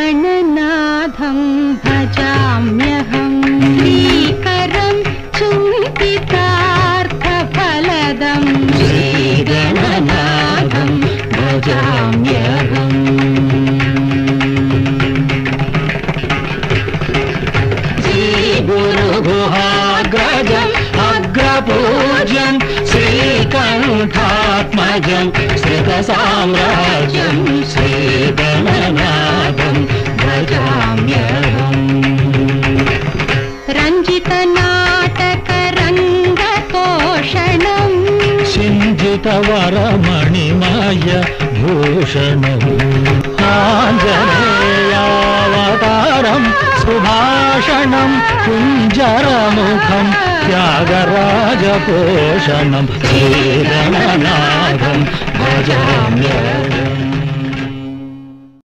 श्रीगणनाथं भजाम्यहं श्रीकरं चिन्तितार्थफलदं श्रीगणनाथं भजाम्यहम् श्रीगुरुगुहाग्रजम् अग्रपूज्यं श्रीकण्ठात्मजं श्रितसाम्राज्यं श्रीगणनाथं भजाम्यहम् रञ्जितनाटकरङ्गतोषणं सिञ्जितवरमणिमय भूषणम् आञ्जनेयावतारं सुभाषणं कुञ्जरमुखं त्यागराजपोषणं श्रीगणनाथं भजाम्यहम्